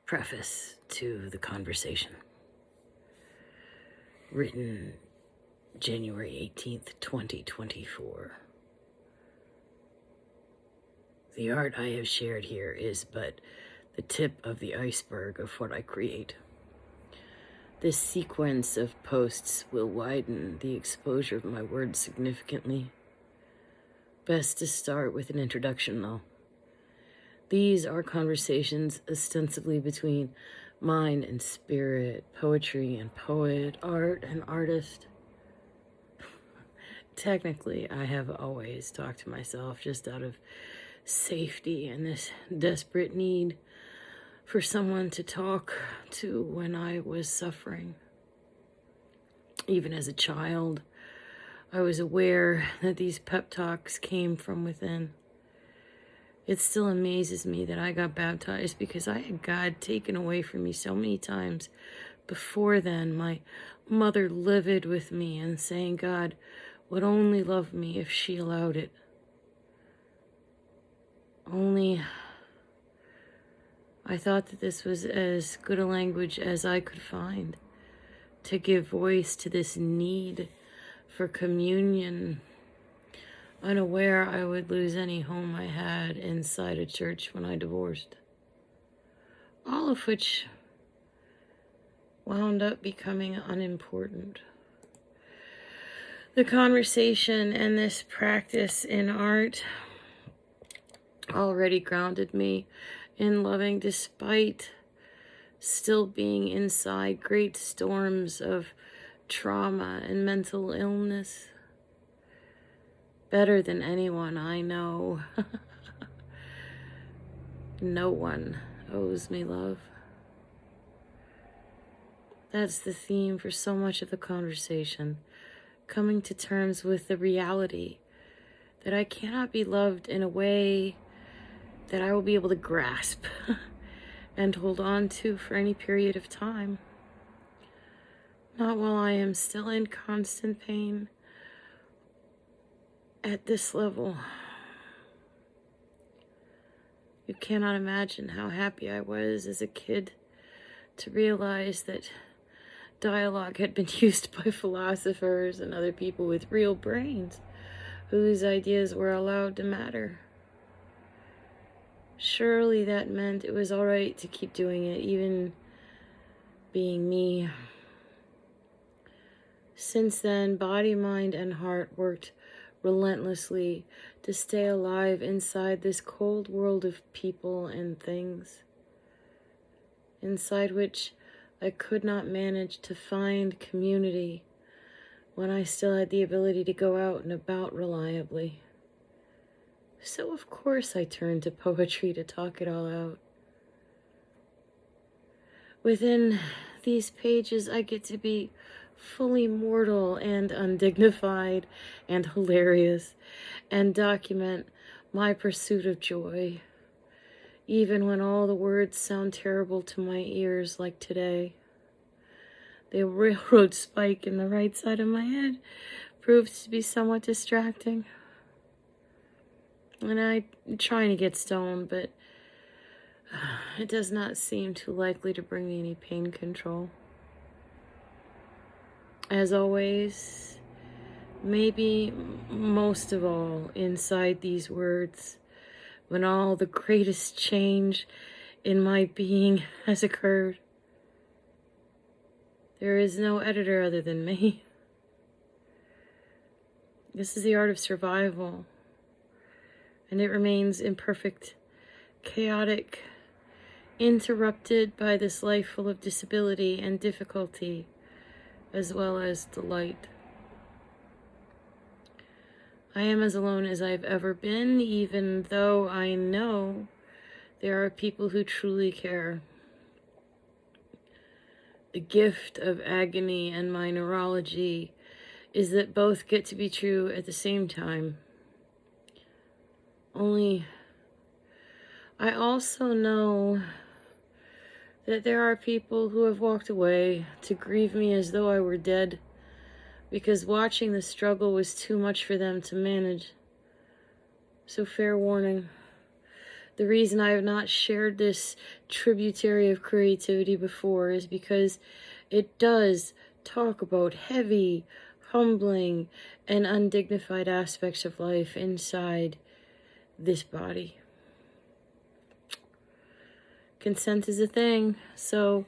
Preface to the conversation. Written January 18th, 2024. The art I have shared here is but the tip of the iceberg of what I create. This sequence of posts will widen the exposure of my words significantly. Best to start with an introduction, though. These are conversations ostensibly between mind and spirit, poetry and poet, art and artist. Technically, I have always talked to myself just out of safety and this desperate need for someone to talk to when I was suffering. Even as a child, I was aware that these pep talks came from within. It still amazes me that I got baptized because I had God taken away from me so many times before then. My mother livid with me and saying God would only love me if she allowed it. Only I thought that this was as good a language as I could find to give voice to this need for communion, unaware I would lose any home I had inside a church when I divorced. All of which wound up becoming unimportant. The conversation and this practice in art already grounded me in loving despite still being inside great storms of trauma and mental illness. Better than anyone I know. No one owes me love. That's the theme for so much of the conversation. Coming to terms with the reality that I cannot be loved in a way that I will be able to grasp and hold on to for any period of time. Not while I am still in constant pain at this level. You cannot imagine how happy I was as a kid to realize that dialogue had been used by philosophers and other people with real brains whose ideas were allowed to matter. Surely that meant it was all right to keep doing it, even being me. Since then, body, mind, and heart worked relentlessly to stay alive inside this cold world of people and things, inside which I could not manage to find community when I still had the ability to go out and about reliably. So of course I turned to poetry to talk it all out. Within these pages, I get to be fully mortal and undignified and hilarious and document my pursuit of joy, even when all the words sound terrible to my ears like today. The railroad spike in the right side of my head proves to be somewhat distracting. And I'm trying to get stoned, but it does not seem too likely to bring me any pain control. As always, maybe most of all, inside these words, when all the greatest change in my being has occurred, there is no editor other than me. This is the art of survival, and it remains imperfect, chaotic, interrupted by this life full of disability and difficulty, as well as delight. I am as alone as I've ever been, even though I know there are people who truly care. The gift of agony and my neurology is that both get to be true at the same time. Only, I also know that there are people who have walked away to grieve me as though I were dead, because watching the struggle was too much for them to manage. So fair warning, The reason I have not shared this tributary of creativity before is because it does talk about heavy, humbling, and undignified aspects of life inside this body. Consent is a thing, so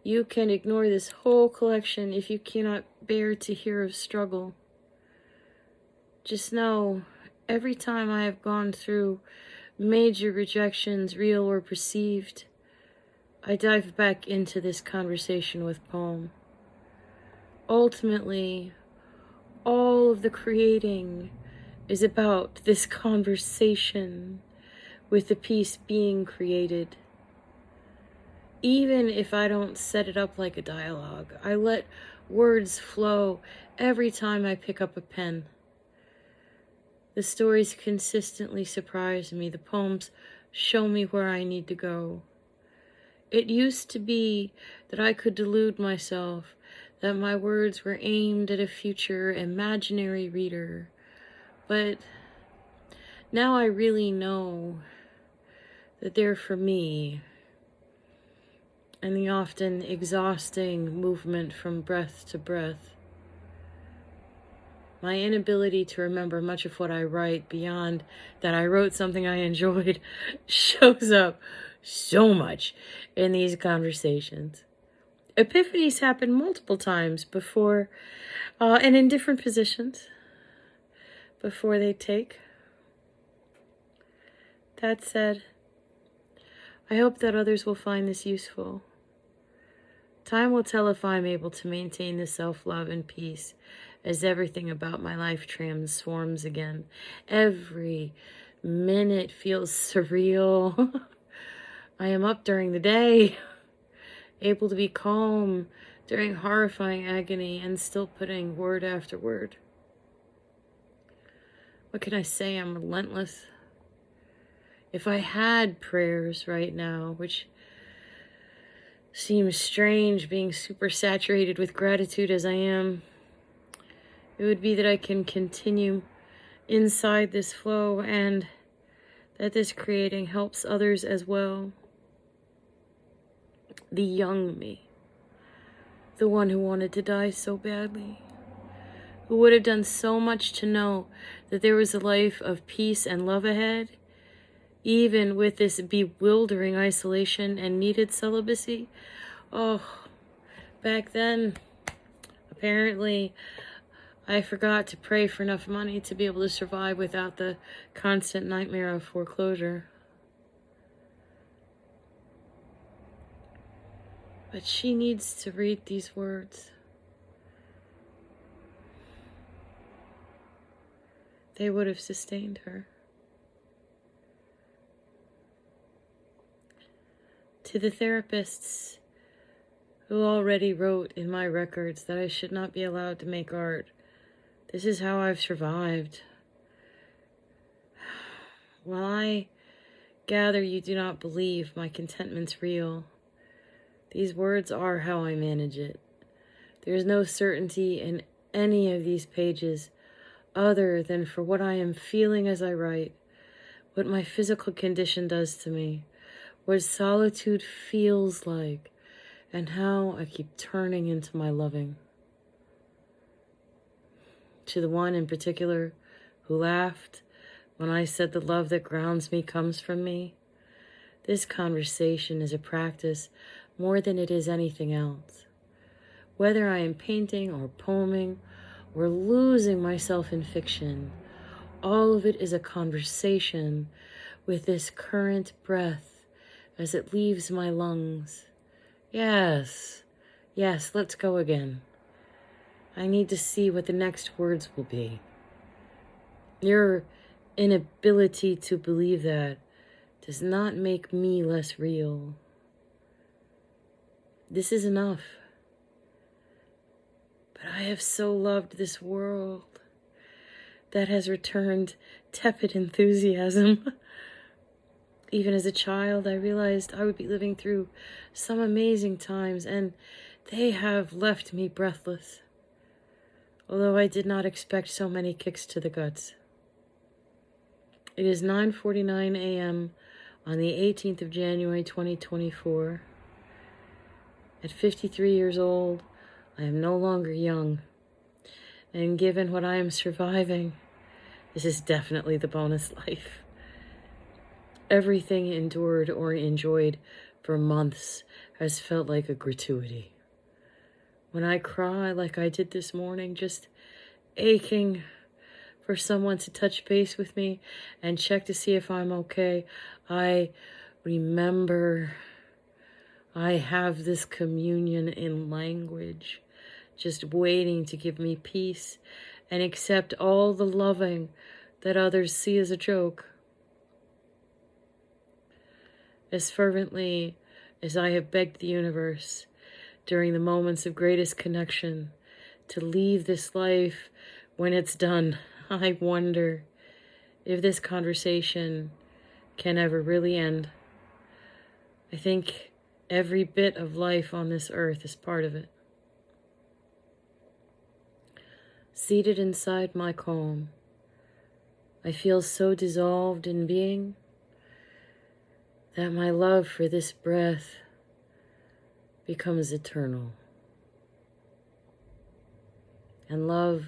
you can ignore this whole collection if you cannot bear to hear of struggle. Just know, every time I have gone through major rejections, real or perceived, I dive back into this conversation with poem. Ultimately, all of the creating is about this conversation with the piece being created. Even if I don't set it up like a dialogue, I let words flow every time I pick up a pen. The stories consistently surprise me. The poems show me where I need to go. It used to be that I could delude myself that my words were aimed at a future imaginary reader. But now I really know that they're for me, and the often exhausting movement from breath to breath. My inability to remember much of what I write beyond that I wrote something I enjoyed shows up so much in these conversations. Epiphanies happen multiple times before, and in different positions, before they take. That said, I hope that others will find this useful. Time will tell if I'm able to maintain the self-love and peace as everything about my life transforms again. Every minute feels surreal. I am up during the day, able to be calm during horrifying agony and still putting word after word. What can I say? I'm relentless. If I had prayers right now, which seems strange being super saturated with gratitude as I am, it would be that I can continue inside this flow and that this creating helps others as well. The young me, the one who wanted to die so badly, who would have done so much to know that there was a life of peace and love ahead, even with this bewildering isolation and needed celibacy. Oh, back then, apparently, I forgot to pray for enough money to be able to survive without the constant nightmare of foreclosure. But she needs to read these words. They would have sustained her. To the therapists who already wrote in my records that I should not be allowed to make art, this is how I've survived. While I gather you do not believe my contentment's real, these words are how I manage it. There is no certainty in any of these pages other than for what I am feeling as I write, what my physical condition does to me, what solitude feels like, and how I keep turning into my loving. To the one in particular who laughed when I said the love that grounds me comes from me, this conversation is a practice more than it is anything else. Whether I am painting or poeming or losing myself in fiction, all of it is a conversation with this current breath as it leaves my lungs. Yes, let's go again. I need to see what the next words will be. Your inability to believe that does not make me less real. This is enough. But I have so loved this world that has returned tepid enthusiasm. Even as a child, I realized I would be living through some amazing times, and they have left me breathless. Although I did not expect so many kicks to the guts. It is 9:49 a.m. On the 18th of January, 2024, at 53 years old, I am no longer young. And given what I am surviving, this is definitely the bonus life. Everything endured or enjoyed for months has felt like a gratuity. When I cry like I did this morning, just aching for someone to touch base with me and check to see if I'm okay, I remember I have this communion in language, just waiting to give me peace and accept all the loving that others see as a joke. As fervently as I have begged the universe during the moments of greatest connection to leave this life when it's done, I wonder if this conversation can ever really end. I think every bit of life on this earth is part of it. Seated inside my calm, I feel so dissolved in being that my love for this breath becomes eternal. And love,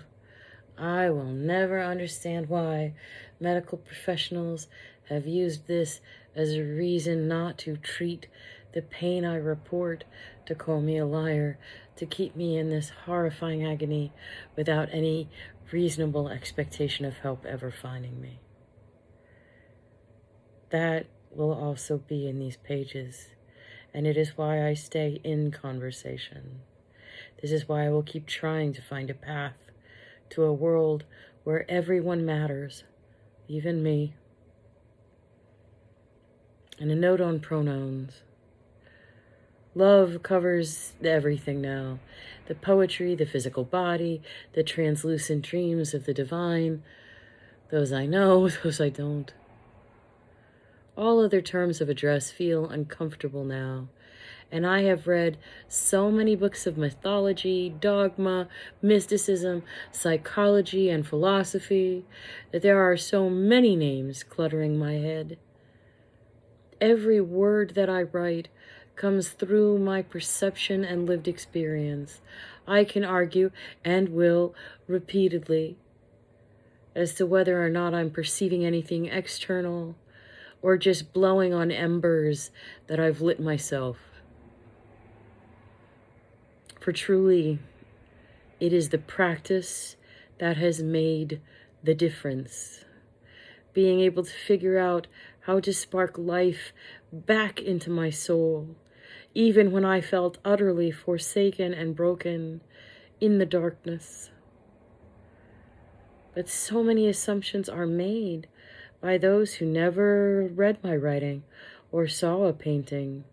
I will never understand why medical professionals have used this as a reason not to treat the pain I report, to call me a liar, to keep me in this horrifying agony without any reasonable expectation of help ever finding me. That will also be in these pages, and it is why I stay in conversation. This is why I will keep trying to find a path to a world where everyone matters, even me. And a note on pronouns. Love covers everything now. The poetry, the physical body, the translucent dreams of the divine. Those I know, those I don't. All other terms of address feel uncomfortable now. And I have read so many books of mythology, dogma, mysticism, psychology, and philosophy that there are so many names cluttering my head. Every word that I write comes through my perception and lived experience. I can argue, and will repeatedly, as to whether or not I'm perceiving anything external or just blowing on embers that I've lit myself. For truly, it is the practice that has made the difference. Being able to figure out how to spark life back into my soul, even when I felt utterly forsaken and broken in the darkness. But so many assumptions are made by those who never read my writing or saw a painting.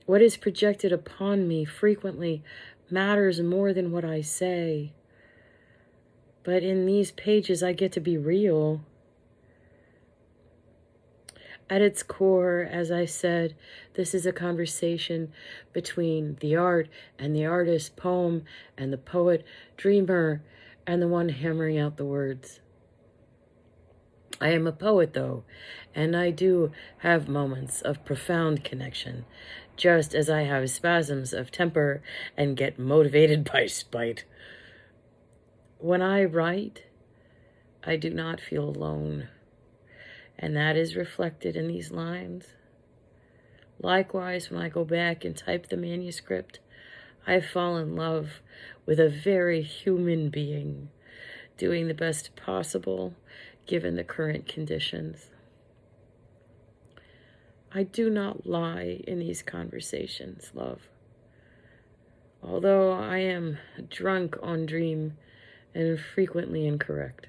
What is projected upon me frequently matters more than what I say. But in these pages, I get to be real. At its core, as I said, this is a conversation between the art and the artist, poem and the poet, dreamer, and the one hammering out the words. I am a poet, though, and I do have moments of profound connection, just as I have spasms of temper and get motivated by spite. When I write, I do not feel alone, and that is reflected in these lines. Likewise, when I go back and type the manuscript, I fall in love with a very human being, doing the best possible given the current conditions. I do not lie in these conversations, love. Although I am drunk on dream and frequently incorrect.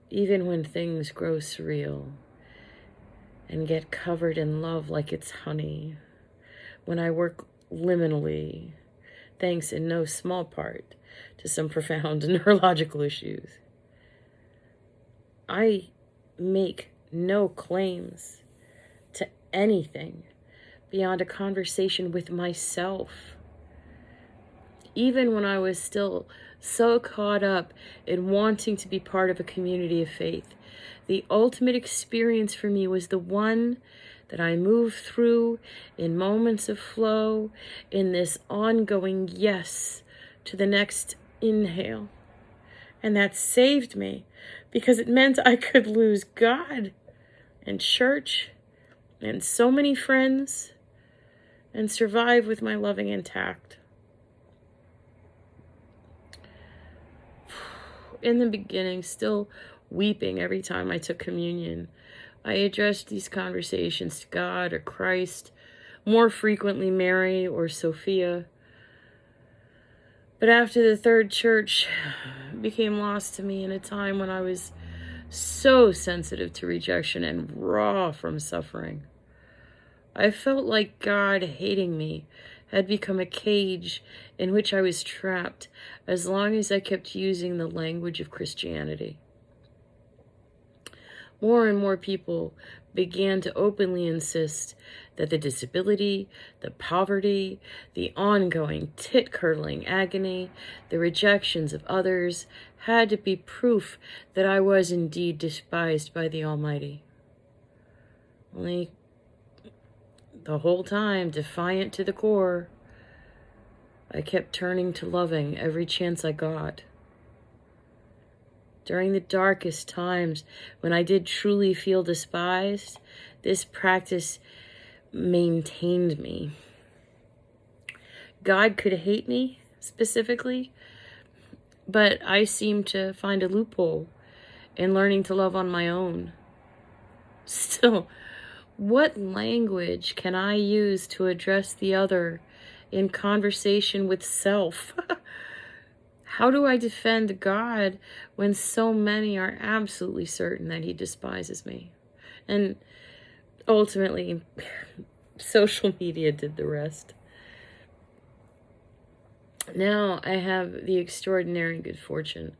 Even when things grow surreal and get covered in love like it's honey, when I work liminally, thanks in no small part to some profound neurological issues, I make no claims to anything beyond a conversation with myself. Even when I was still so caught up in wanting to be part of a community of faith, The ultimate experience for me was the one that I moved through in moments of flow, in this ongoing yes to the next inhale. And that saved me because it meant I could lose God and church and so many friends and survive with my loving intact. In the beginning, still weeping every time I took communion, I addressed these conversations to God or Christ, more frequently Mary or Sophia. But after the third church became lost to me in a time when I was so sensitive to rejection and raw from suffering, I felt like God hating me had become a cage in which I was trapped as long as I kept using the language of Christianity. More and more people began to openly insist that the disability, the poverty, the ongoing tit-curdling agony, the rejections of others had to be proof that I was indeed despised by the Almighty. Only the whole time, defiant to the core, I kept turning to loving every chance I got. During the darkest times, when I did truly feel despised, this practice maintained me. God could hate me specifically, but I seemed to find a loophole in learning to love on my own. Still, what language can I use to address the other in conversation with self? How do I defend God when so many are absolutely certain that he despises me? And ultimately, social media did the rest. Now I have the extraordinary good fortune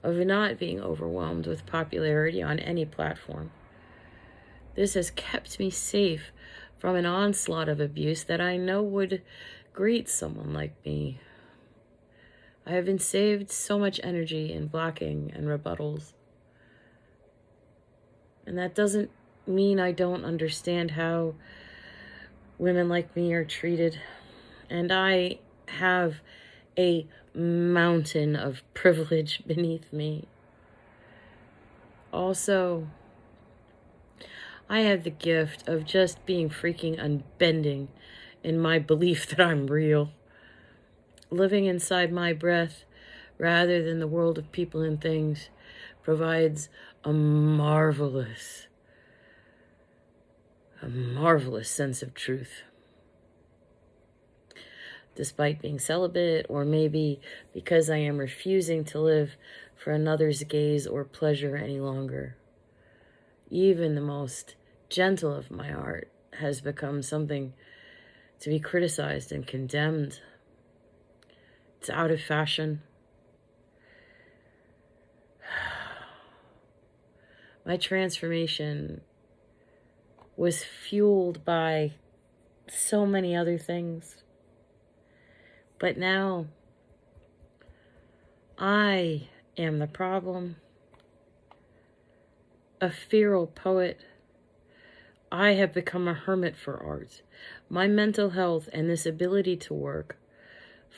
of not being overwhelmed with popularity on any platform. This has kept me safe from an onslaught of abuse that I know would greet someone like me. I have been saved so much energy in blocking and rebuttals. And that doesn't mean I don't understand how women like me are treated. And I have a mountain of privilege beneath me. Also, I have the gift of just being freaking unbending in my belief that I'm real. Living inside my breath rather than the world of people and things provides a marvelous sense of truth. Despite being celibate, or maybe because I am refusing to live for another's gaze or pleasure any longer, even the most gentle of my art has become something to be criticized and condemned. It's out of fashion. My transformation was fueled by so many other things. But now, I am the problem. A feral poet, I have become a hermit for art. My mental health and this ability to work,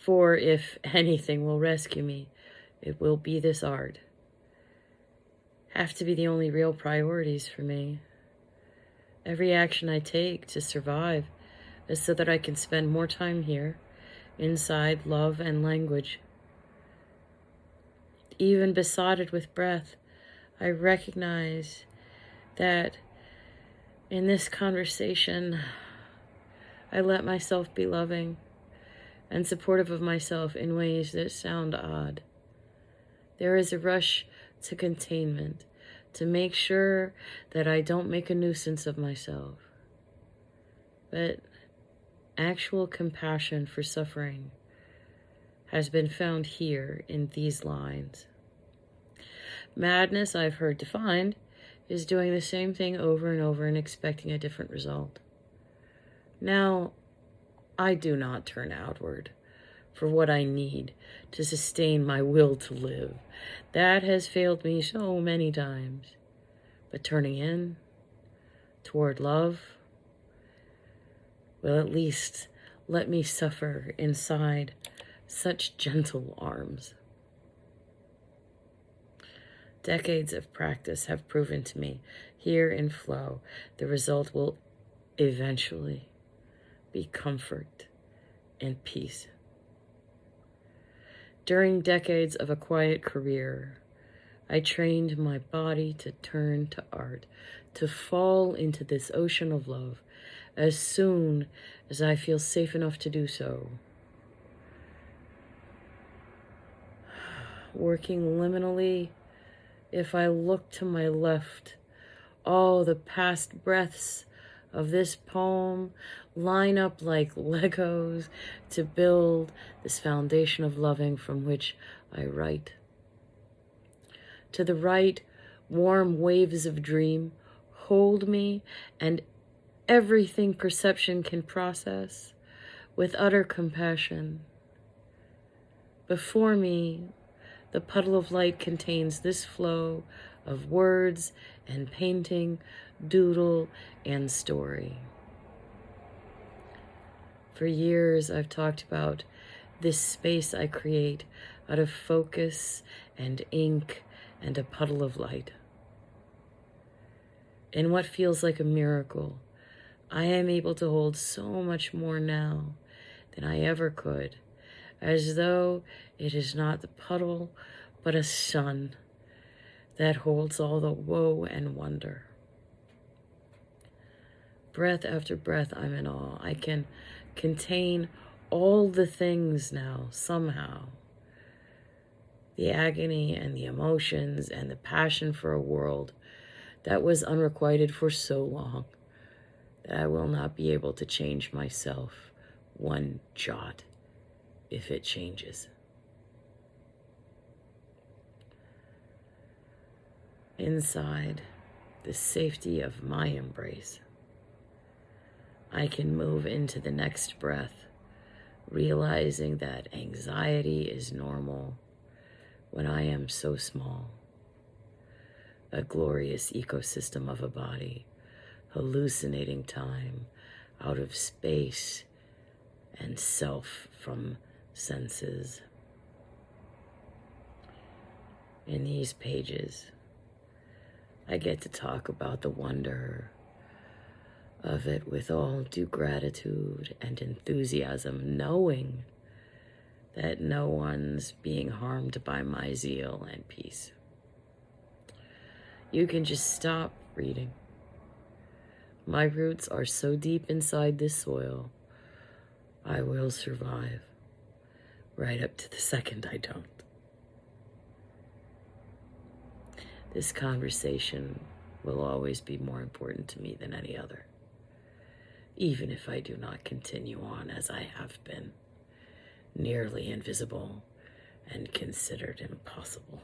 for if anything will rescue me, it will be this art, have to be the only real priorities for me. Every action I take to survive is so that I can spend more time here, inside love and language. Even besotted with breath, I recognize that in this conversation, I let myself be loving and supportive of myself in ways that sound odd. There is a rush to containment, to make sure that I don't make a nuisance of myself. But actual compassion for suffering has been found here in these lines. Madness, I've heard defined, is doing the same thing over and over and expecting a different result. Now, I do not turn outward for what I need to sustain my will to live. That has failed me so many times. but turning in toward love will at least let me suffer inside such gentle arms. Decades of practice have proven to me, here in flow, the result will eventually be comfort and peace. During decades of a quiet career, I trained my body to turn to art, to fall into this ocean of love as soon as I feel safe enough to do so. Working liminally, if I look to my left, all the past breaths of this poem line up like Legos to build this foundation of loving from which I write. To the right, warm waves of dream hold me and everything perception can process with utter compassion. Before me, the puddle of light contains this flow of words and painting, doodle, and story. For years, I've talked about this space I create out of focus and ink and a puddle of light. In what feels like a miracle, I am able to hold so much more now than I ever could, as though it is not the puddle, but a sun that holds all the woe and wonder. Breath after breath, I'm in awe. I can contain all the things now, somehow. The agony and the emotions and the passion for a world that was unrequited for so long that I will not be able to change myself one jot if it changes. Inside the safety of my embrace, I can move into the next breath, realizing that anxiety is normal when I am so small. A glorious ecosystem of a body, hallucinating time out of space and self from senses. In these pages, I get to talk about the wonder of it with all due gratitude and enthusiasm, knowing that no one's being harmed by my zeal and peace. You can just stop reading. My roots are so deep inside this soil, I will survive right up to the second I don't. This conversation will always be more important to me than any other, even if I do not continue on as I have been, nearly invisible and considered impossible.